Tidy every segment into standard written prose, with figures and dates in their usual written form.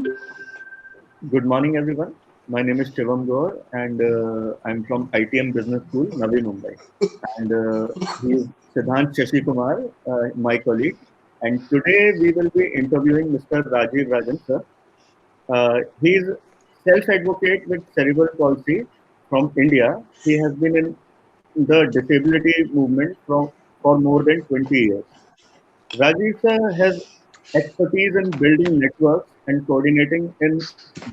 Good morning, everyone. My name is Shivam Gaur, and I'm from ITM Business School, Navi Mumbai. And he is Siddhant Shashi Kumar, my colleague. And today we will be interviewing Mr. Rajiv Rajan, sir. He is self-advocate with cerebral palsy from India. He has been in the disability movement for more than 20 years. Rajiv sir has expertise in building networks and coordinating in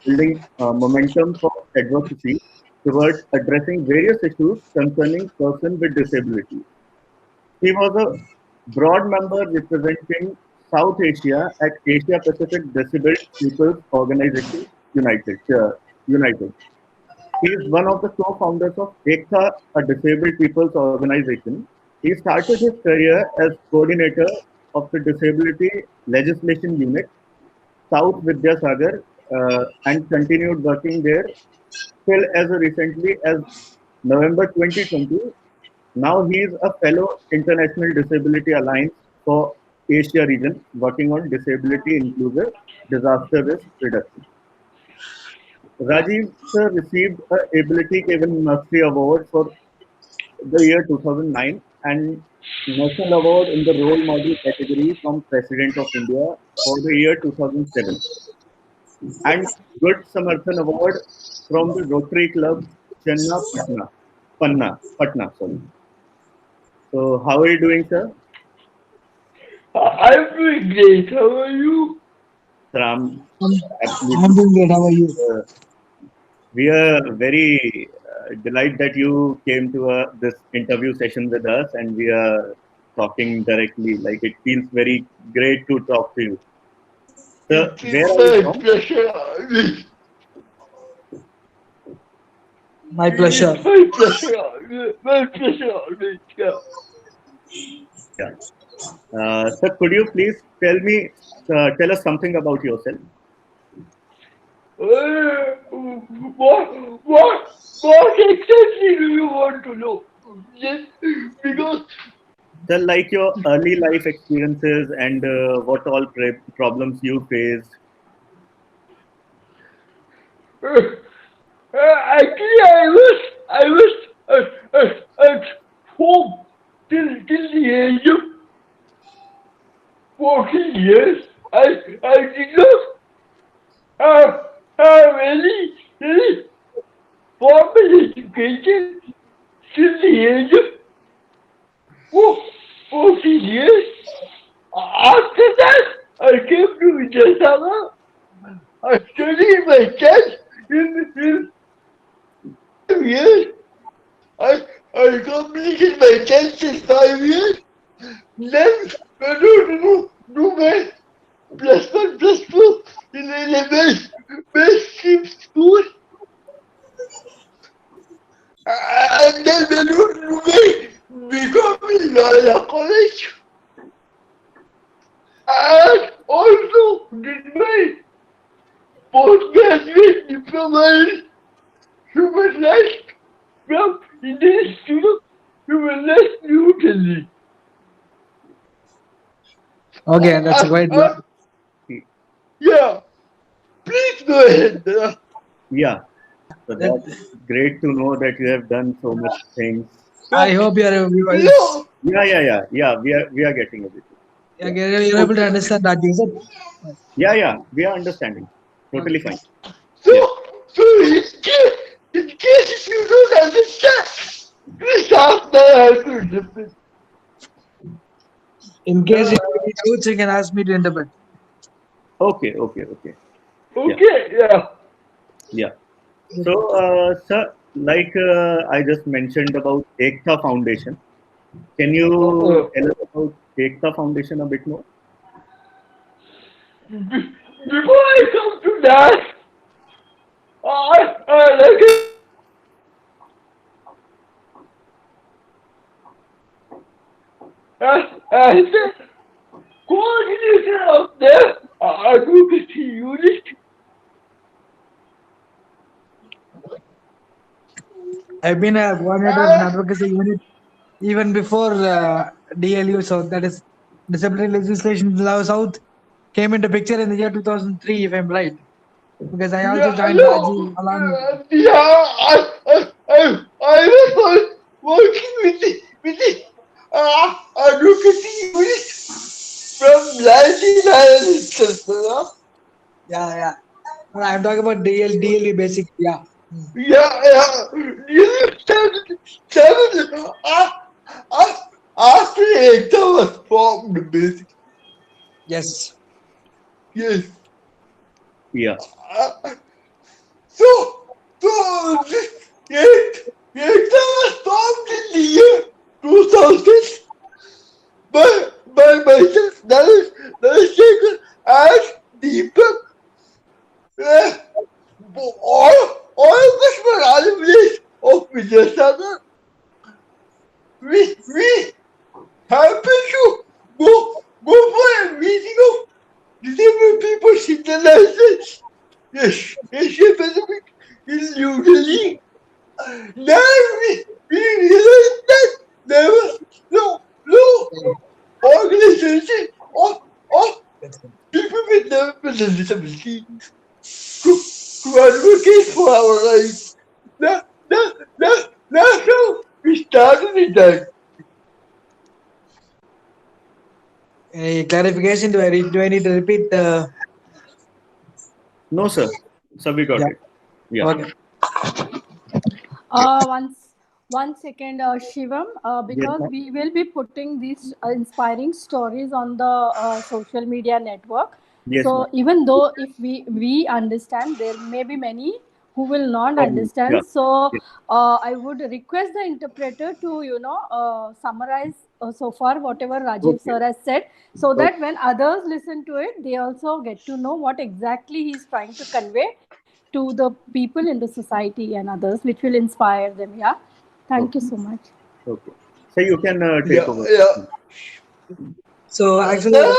building momentum for advocacy towards addressing various issues concerning persons with disabilities. He was a broad member representing South Asia at Asia Pacific Disabled People's Organization United. He is one of the co-founders of Ektha, a disabled people's organization. He started his career as coordinator of the Disability Legislation Unit, South Vidyasagar, and continued working there till as recently as November 2020. Now he is a fellow International Disability Alliance for Asia region, working on disability inclusive disaster risk reduction. Rajiv sir received a Ability Kevin Mastery Award for the year 2009 and National Award in the Role Model category from President of India for the year 2007 and Good Samarthan Award from the Rotary Club Chenna Patna, sorry. So how are you doing, sir? I'm doing great. How are you? Sir, I'm I'm, I'm absolutely. doing great. How are you? Uh, we are very delighted that you came to this interview session with us, and we are talking directly. Like it feels very great to talk to you. Sir, It where is are you my from? pleasure. It My is pleasure. my pleasure. My pleasure. Yeah. Yeah. Sir, could you please tell us something about yourself? What exactly do you want to know? Yes, because Sir, like your early life experiences and what all problems you faced. actually I was at home till the age of 14 years. I did not have any formal education till the age of 14 years. After that, I came to Vidyasagar. I studied my test in 5 years. I, I completed my test in 5 years. Then I do my plus one, plus two in a mainstream school. And then I do my become in Loyola College. And also did my postgraduate diploma in human rights from Indian Institute of Human Rights, New Delhi. Okay, that's quite good. Yeah, please go ahead. Yeah. So That, that's great to know that you have done so much things. I Okay. hope No, Yeah. We are getting everything. Yeah. you're able to okay. understand that. You Yeah. We are understanding. Totally okay. fine. So, Yeah. so in case you don't understand, please ask my husband. In case you Sir, have any doubts, you can ask me to interpret. okay. Yeah. Okay, yeah. Yeah. So, sir, like I just mentioned about Ektha Foundation. Can Uh, you uh, tell us about Ektha Foundation a bit more? before I come to that, I like as the coordinator of the advocacy unit. I've been a coordinator of an Uh, advocacy unit even before DLU, so that is Disability Legislation Law South came into picture in the year 2003, if I'm right. because I also Yeah, joined Raji no, along with him. I was working with the advocacy unit from 1996. Yeah, yeah. No, I'm talking about DLD basic. Yeah. Hmm. Yeah. You started uh, after Ektha was formed, basically. Yes. Yes. Yeah. Uh, so, this Ektha was formed in the year 2000 by myself. That is taken as Deepak. Uh, all of us were alumni of Vidyasagar. We happened to go for a meeting of disabled people internationals. Asia Pacific in New Delhi. Now we realized that there was no Okay. organization of That's good. people with developmental disability to advocate for our rights. That, that's how we started it. That. Any clarification? Do I need to repeat? No, sir. So we got Yeah. it. Yeah. Okay. One second, Shivam, Yes, because ma'am. we will be putting these inspiring stories on the social media network. Yes, ma'am. So even though if we understand, there may be many who will not Yeah. understand. So Yes. I would request the interpreter to summarize so far whatever Rajiv Okay. sir has said, so Okay. that when others listen to it, they also get to know what exactly he is trying to convey to the people in the society and others, which will inspire them. Yeah. Thank you Okay. so much. Okay. So you can take Yeah, over. yeah. So actually, Now,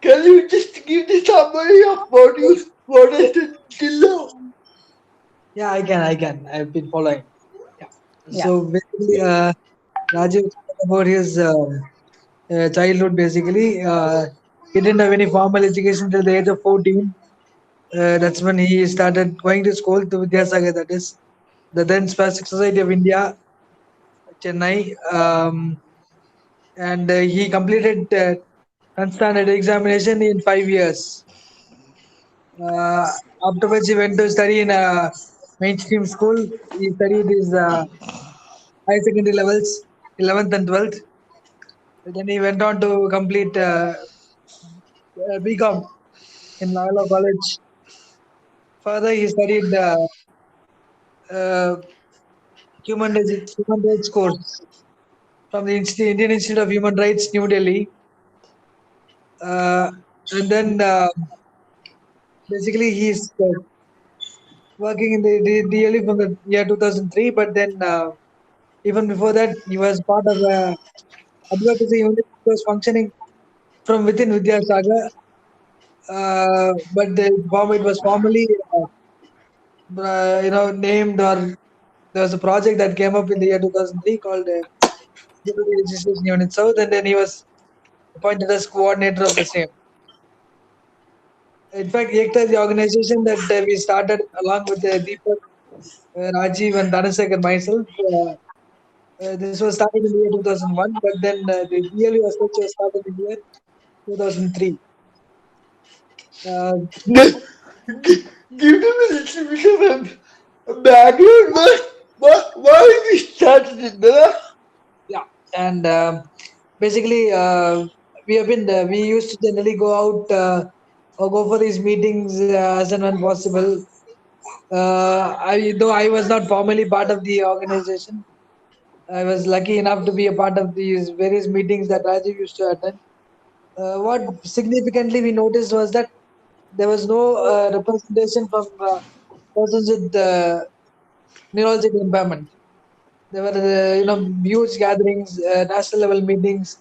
can you just give the summary of what is the till now? yeah, I can. I've been following. Yeah. Yeah. So basically, Yeah. Rajiv was talking about his childhood. Basically, he didn't have any formal education till the age of 14. That's when he started going to school to Vidyasagar. That is the then Spastic Society of India, Chennai. And he completed 10th standard examination in 5 years. Uh, Afterwards, he went to study in a mainstream school. He studied his high secondary levels, 11th and 12th. Then he went on to complete BCom in Loyola College. Further, he studied uh, human rights course from the Indian Institute of Human Rights, New Delhi. Uh, and then basically he's working in the DLE from the year 2003. But then even before that, he was part of a advocacy unit which was functioning from within Vidyasagar. But it was formally named, or there was a project that came up in the year 2003 called Disability Registration Unit South, and then he was appointed as coordinator of the same. In fact, Ektha is the organization that we started along with Deepak, Rajiv, and Dhanasek and myself. This was started in the year 2001, but then the DLU as such was started in the year 2003. Uh, Give them a little bit of a background. Why we started it, brother? yeah, and basically, we used to generally go out or go for these meetings as and when possible. Though I was not formally part of the organization, I was lucky enough to be a part of these various meetings that Rajiv used to attend. What significantly we noticed was that there was no representation from persons with neurological impairment. There were, huge gatherings, national level meetings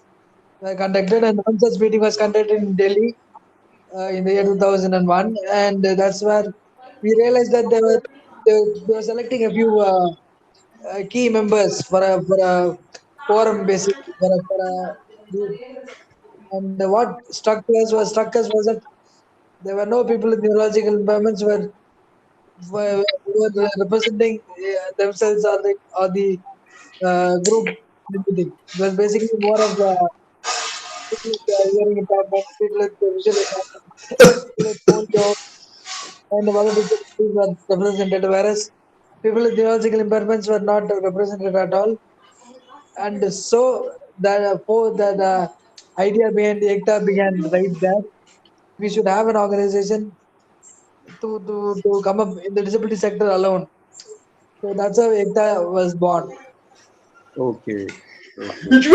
were conducted, and one such meeting was conducted in Delhi in the year 2001, and that's where we realized that they were selecting a few key members for a forum, basically for a group. And what struck us was that There were no people with neurological impairments were representing themselves or the group in the meeting. It was basically more of people with hearing impairment, people with visual impairment, people with polio, kind of other disabilities were represented, whereas people with neurological impairments were not represented at all. And so the idea behind the Ektha began right there. We should have an organization to come up in the disability sector alone. So that's how Ekta was born. Okay. Okay. It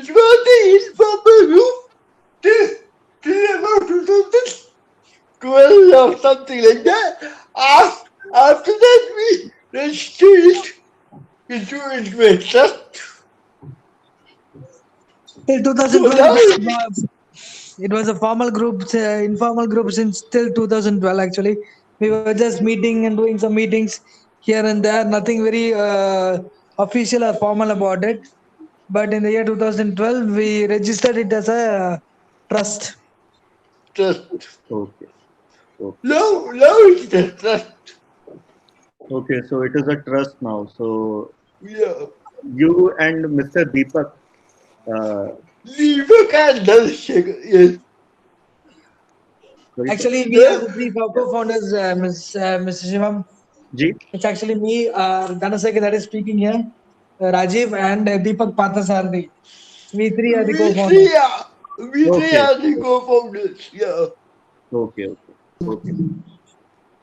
was the roof till, till about 2012 or something like that. After that, we registered it into investor. Till So 2012, now it was a formal group, informal group since till 2012. Actually, we were just meeting and doing some meetings here and there. Nothing very official or formal about it. But in the year 2012, we registered it as a trust. just Okay. Okay. now it's just Okay. So it is a trust now. So yeah. you and Mr. Deepak, uh, Leave a candle, yes. sorry, sir. Actually, we are The, the three co-founders, Mr. Shivam. G. It's actually me, Dhanasekhi, that is speaking here, Rajiv, and Deepak Pathasarthi. We three are the we co-founders. three are we three Okay. are the co-founders. Yeah. Okay. Okay. Okay.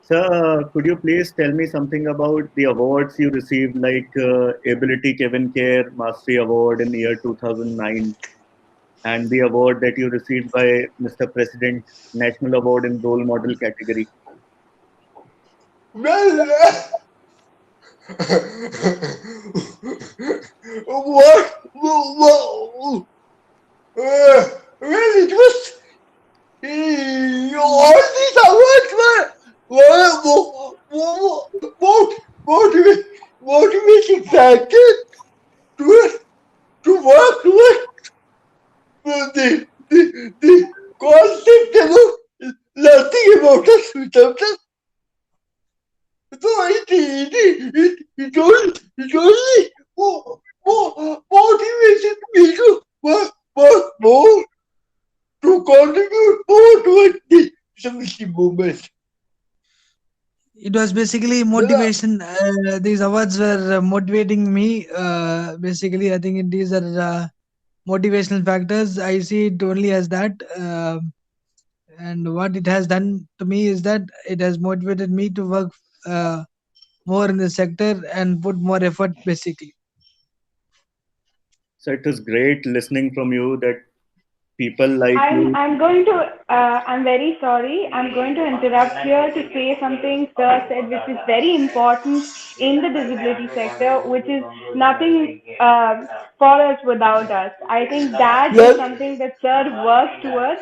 Sir, could you please tell me something about the awards you received, like Ability Kevin Care Mastery Award in the year 2009, and the award that you received by Mr. President, National Award in Role Model category? Well, what, well, it was all these awards were motivating factors to to work with the concept about learning about us without us. So it only motivated me to work more to contribute more towards the disability movement. It was basically Yeah, motivation. These awards were motivating me. Basically, I think these are motivational factors. I see it only as that. And what it has done to me is that it has motivated me to work uh, more in the sector and put more effort, basically. So it was great listening from you that people like I'm you. I'm going to I'm very sorry. I'm going to interrupt here to say something Sir said, which is very important in the disability sector, which is nothing for us without us. I think that is yes, something that Sir works towards,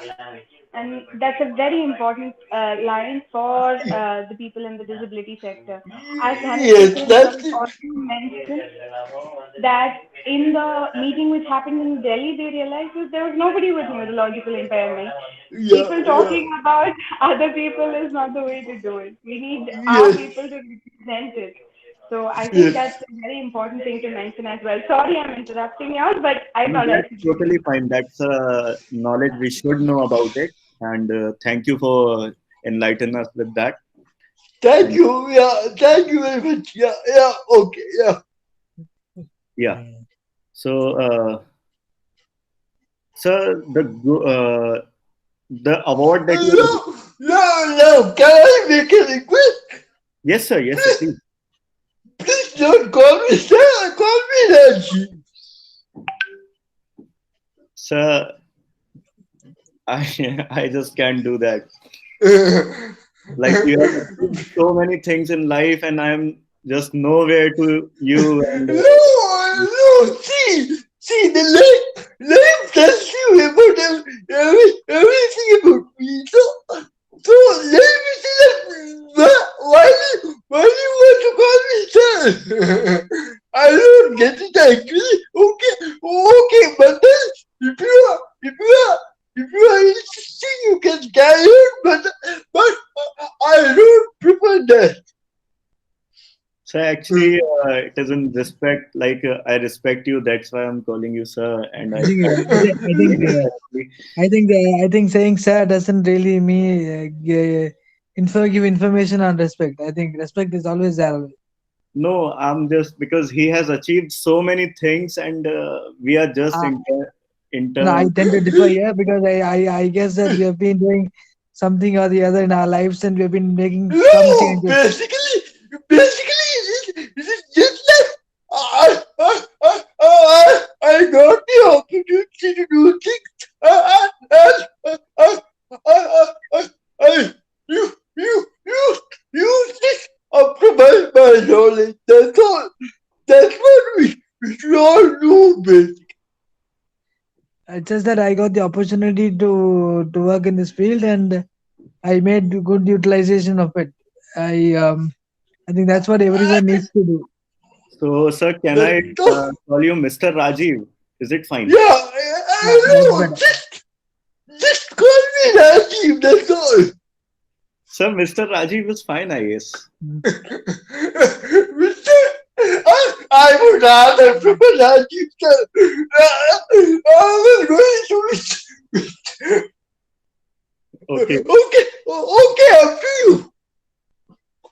and that's a very important line for the people in the disability sector. As yes, Dhanashekhar that's sir also mentioned that in the meeting which happened in Delhi, they realized that there was nobody with neurological impairment. yeah, People yeah, talking about other people is not the way to do it. We need our yes, people to represent it. So I think yes. that's a very important thing to mention as well. Sorry, I'm interrupting you all, but I No, thought I that's should do totally fine. That's knowledge we should know about it. And thank you for enlightening us with that. Thank And you, yeah, thank you very much. Yeah, yeah, okay, yeah. yeah, so sir, the award that you No, no, no, can I make a request? yes sir, Please, please. please don't call me sir, call me Raji. Sir, I I just can't do that. Like you have achieved so many things in life, and I'm just nowhere to you. And No, no, see, the life tells you about everything about me. So let me see that. Why do you want to call me sir? I don't get it actually. Okay, but then if you are, if you are, if you are insisting, you can carry on. but I don't prefer that. So actually, it isn't respect. Like I respect you. That's why I'm calling you sir, and I I think try to explain it correctly. I think saying sir doesn't really mean give information on respect. I think respect is always there. No, I'm just because he has achieved so many things, and we are just Uh, no, I intern. tend to differ here because I guess that we have been doing something or the other in our lives and we have been making some No, changes. basically, it is just like I got the opportunity to do things, and I you use this up to my knowledge. That's all. That's what we should all do, basically. It's just that I got the opportunity to work in this field and I made good utilization of it. I think that's what everyone needs to do. So, sir, can I That's all. call you Mr. Rajiv? Is it fine? Yeah, Yeah, that's I know. better. Just call me Rajiv. That's all. Sir, Mr. Rajiv is fine, I guess. Mister, I would rather prefer Rajiv, sir. I was going to. Okay, Okay, up to you.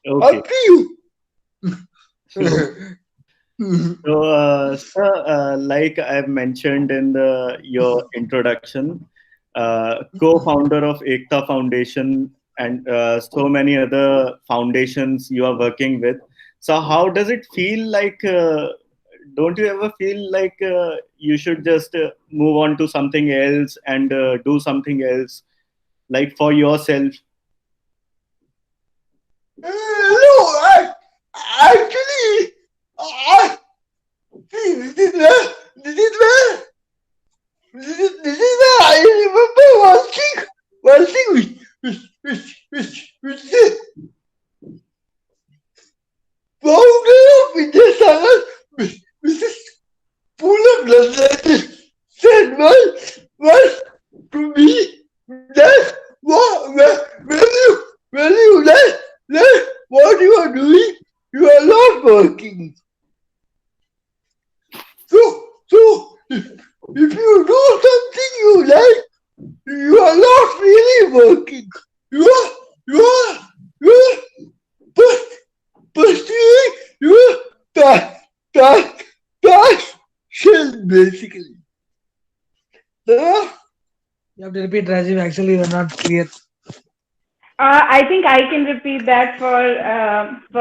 okay. Up to you. So, sir, like I've mentioned in your introduction, co-founder of Ektha Foundation and so many other foundations you are working with. So, how does it feel like? Don't you ever feel like you should just move on to something else and do something else, like for yourself? No, actually, I, this is where, this is where, this is where I remember one thing which the founder of India Mrs. Poonam Ranjan said was to me that when you let what you are doing, you are not working. So if you do something you like, you are not really working. You are you are you are pursuing your pa- pa- passion basically. Uh, You have to repeat, Rajiv. Actually, you're not clear. I think I can repeat that for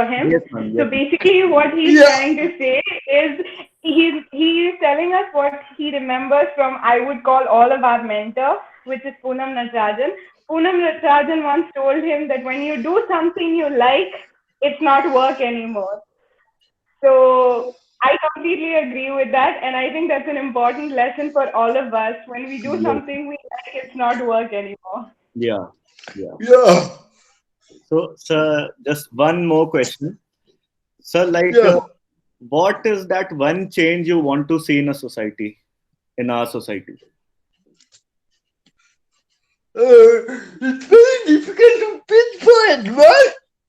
him. Yes, ma'am. So Yes, ma'am. basically, what he's yeah. trying to say is he's telling us what he remembers from, I would call, all of our mentor, which is Poonam Natarajan. Poonam Natarajan once told him that when you do something you like, it's not work anymore. So I completely agree with that, and I think that's an important lesson for all of us. When we do Yes. something we like, it's not work anymore. Yeah. Yeah. Yeah. So, sir, just one more question. Sir, like, Yeah. what is that one change you want to see in a society, in our society? It's very difficult to pinpoint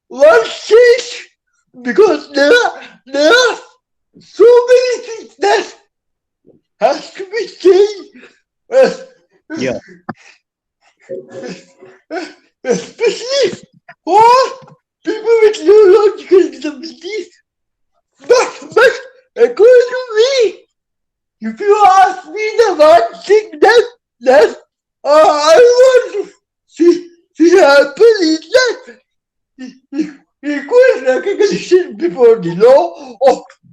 one stage because there are so many things that has to be changed, Yeah. especially for people with neurological disabilities. But according to me, if you ask me the one thing that I want to see happen is that equal recognition before the law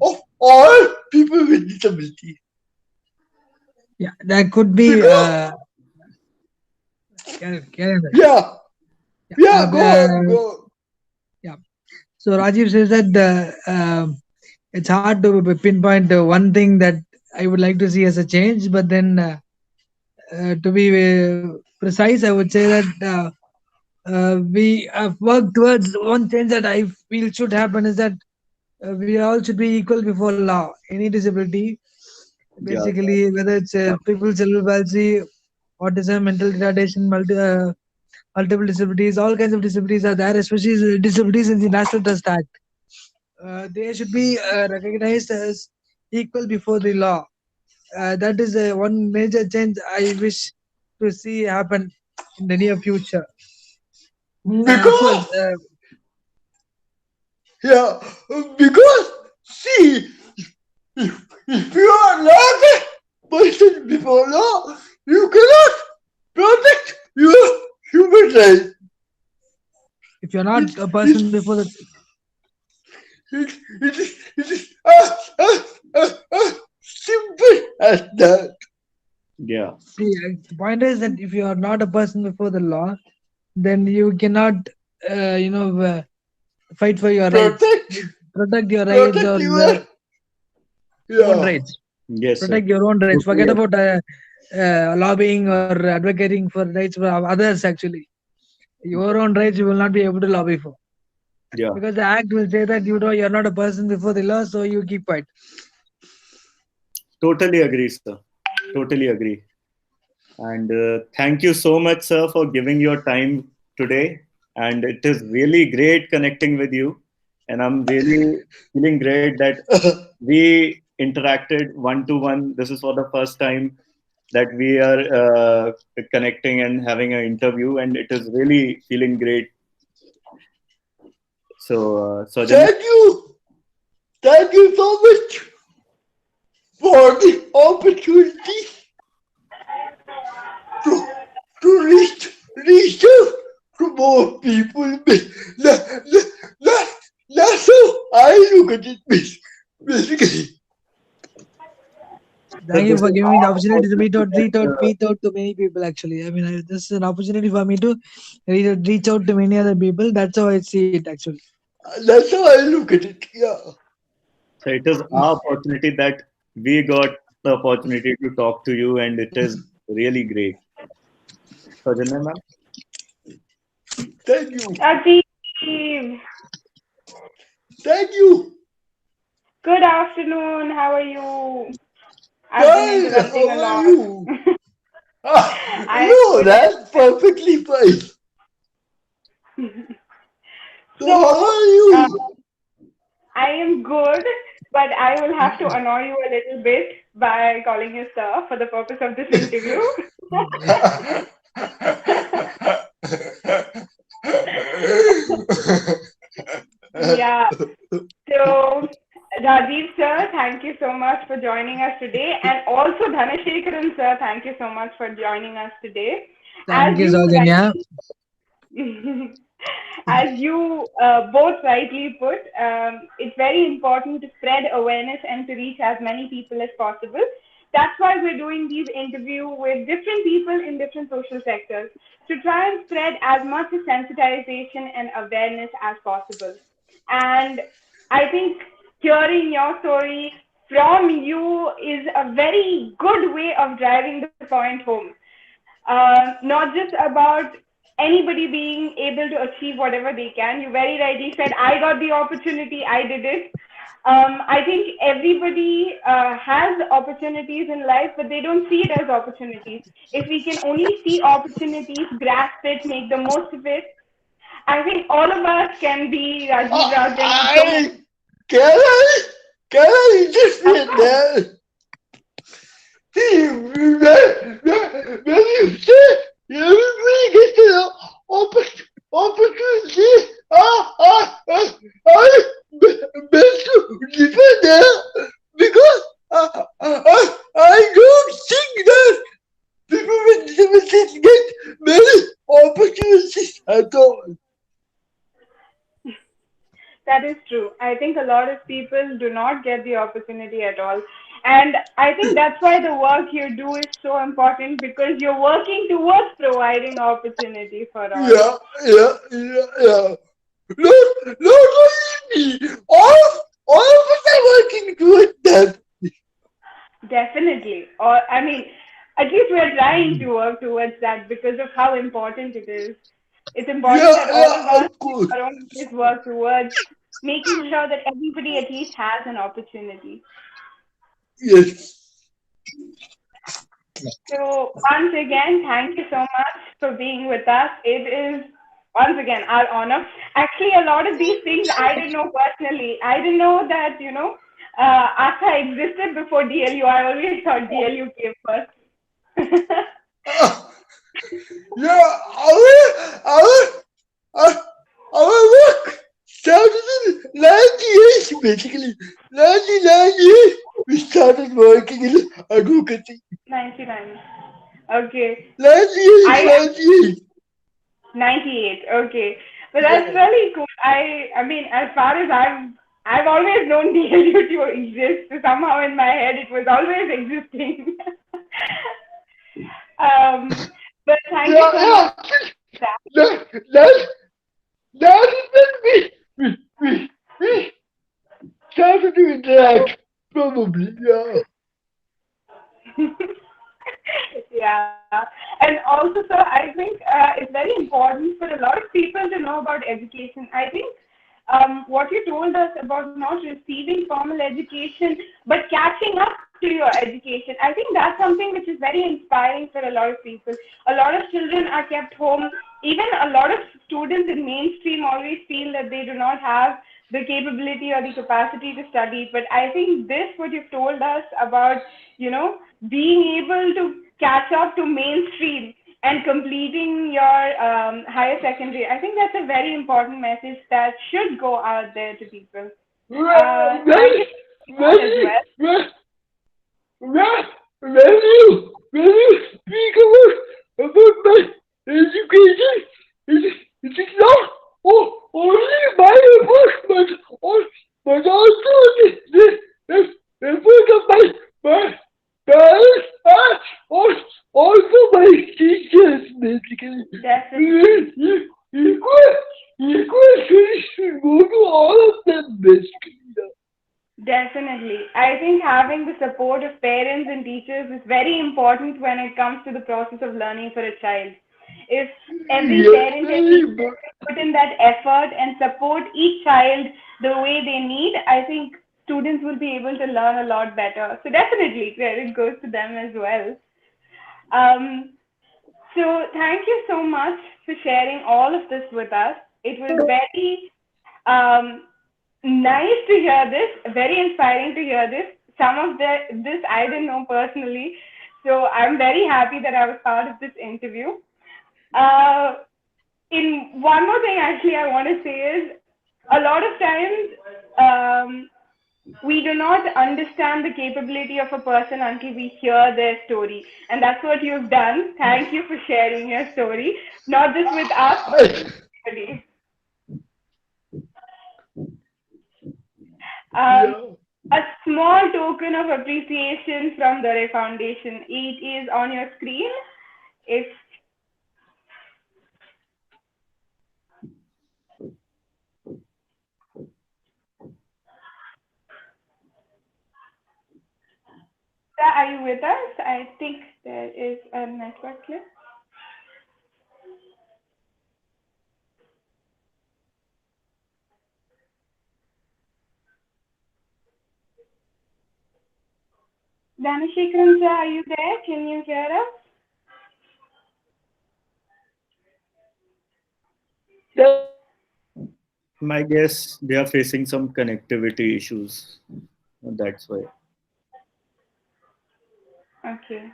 of all people with disabilities. Yeah, that could be. Because Carry on. yeah, Yeah, yeah, go on, go on. yeah. So Rajiv says that it's hard to pinpoint one thing that I would like to see as a change, but then to be precise, I would say that we have worked towards one change that I feel should happen is that we all should be equal before law. Any disability, Yeah. basically, whether it's people with cerebral palsy, autism, mental retardation, multiple disabilities, all kinds of disabilities are there, especially the disabilities in the National Trust Act. They should be recognized as equal before the law. That is one major change I wish to see happen in the near future. Of course, Because, yeah, because, see, if you are not a person before law, you cannot protect your human rights. if you're not It, a person it, before the it is simple as that. Yeah, see, the point is that if you are not a person before the law, then you cannot, fight for your rights, Protect, protect your rights protect or your, own yeah, rights, yes, sir. protect your own rights. Totally Forget agree. about lobbying or advocating for rights for others. Actually, your own rights you will not be able to lobby for Yeah, because the act will say that you're not a person before the law, so you keep quiet. totally agree, sir. Totally agree. And thank you so much, sir, for giving your time today. And it is really great connecting with you. And I'm really feeling great that we interacted one to one. This is for the first time that we are connecting and having an interview, and it is really feeling great. So, Sajanya, thank you, thank you so much for the opportunity to reach out to more people. That, that's how I look at it, basically. so Thank you this for is giving me the our opportunity to opportunity that, reach out to many people. Actually, I mean, this is an opportunity for me to reach out to many other people. That's how I see it. Actually, That's how I look at it. Yeah. so it is our opportunity that we got the opportunity to talk to you, and it is really great. Sajanya, ma'am. Thank you. Rajiv, Thank you. good afternoon. How are you? I've been Fine. interrupting How a are lot. you? Ah, I'm no, good that's perfectly fine. as So how so. are Uh, you? I am good, but I will have to annoy you a little bit by calling you sir for the purpose of this interview. Yeah. So, Rajiv sir, thank you so much for joining us today, and also Dhanashekaran sir, thank you so much for joining us today. thank As you, you Saujanya. rightly, as you both rightly put, it's very important to spread awareness and to reach as many people as possible. That's why we're doing these interviews with different people in different social sectors to try and spread as much sensitization and awareness as possible. And I think hearing your story from you is a very good way of driving the point home. Not just about anybody being able to achieve whatever they can. You very rightly said, I got the opportunity, I did it. I think everybody has opportunities in life, but they don't see it as opportunities. If we can only see opportunities, grasp it, make the most of it, I think all of us can be Rajiv Rajan or so many. I can I can I Of interfere course, there? See, when you say everybody gets an opportunity, I beg to differ there because I don't think that people with disabilities get many opportunities at all. that is true. I think a lot of people do not get the opportunity at all. And I think that's why the work you do is so important because you're working towards providing opportunity for all. Yeah, yeah. Not only me, all of us are working towards that. Definitely. Or, I mean, at least we're trying to work towards that because of how important it is. It's important that all of us Of course. in our own ways work towards making sure that everybody at least has an opportunity. Yes. So, once again, thank you so much for being with us. It is once again our honor. Actually, a lot of these things I didn't know personally. I didn't know that, ASA existed before DLU. I always thought DLU came first. Ah, yeah, our, our work started in 98, basically. 1998, we started working in advocacy. 99. Okay. 98, I 98. 98. Okay. But that's Yeah. really cool. I mean, as far as I've always known DLU to exist. So somehow in my head it was always existing. um, but thank you Yeah, so much yeah. for that. That, that, that is when we started to interact, probably, yeah. Yeah, and also, sir, I think it's very important for a lot of people to know about education. I think what you told us about not receiving formal education but catching up to your education, I think that's something which is very inspiring for a lot of people. A lot of children are kept home. Even a lot of students in mainstream always feel that they do not have the capability or the capacity to study. But I think this, what you've told us about, being able to catch up to mainstream and completing your higher secondary, I think that's a very important message that should go out there to people. Well, Thank you very, for that as very, well. very, very, when you speak about my education, it is not only my effort, but also the effort of my parents and also my teachers, basically. Definitely. Equal, equal should go to all of them, basically. Definitely. I think having the support of parents and teachers is very important when it comes to the process of learning for a child. If every Yes, parent and very teacher important. put in that effort and support each child the way they need, I think students will be able to learn a lot better. So definitely credit goes to them as well. Um, so thank you so much for sharing all of this with us. It was very um, nice to hear this, very inspiring to hear this. Some of this I didn't know personally, so I'm very happy that I was part of this interview. Uh, in one more thing, actually, I want to say is a lot of times we do not understand the capability of a person until we hear their story, and that's what you've done. Thank you for sharing your story, not just with us, but with everybody. Um, Yeah. a small token of appreciation from the D.O.R.A.I Foundation. It is on your screen. If are you with us? I think there is a network here. Dhanashekaran sir, are you there? Can you hear us? My guess they are facing some connectivity issues. That's why. Okay.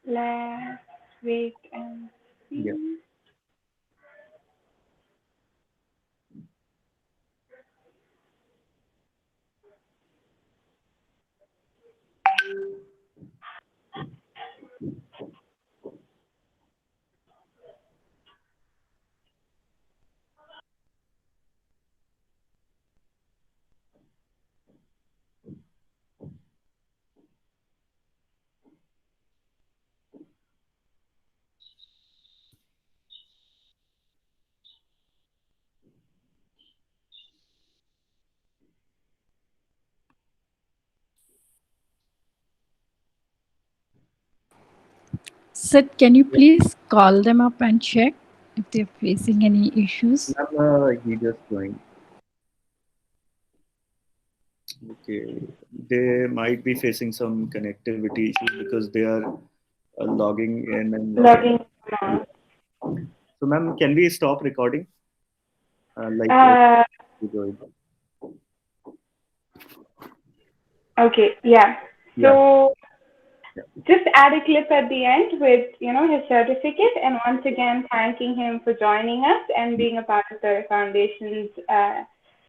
Let's wait and Yeah. see. Sid, can you please call them up and check if they're facing any issues? He just joined. Okay, they might be facing some connectivity issues because they are logging in and logging Logging. out. Now. So, ma'am, can we stop recording? Like Uh, we go. okay, yeah. Yeah, So yeah. just add a clip at the end with, his certificate, and once again thanking him for joining us and being a part of the Foundation's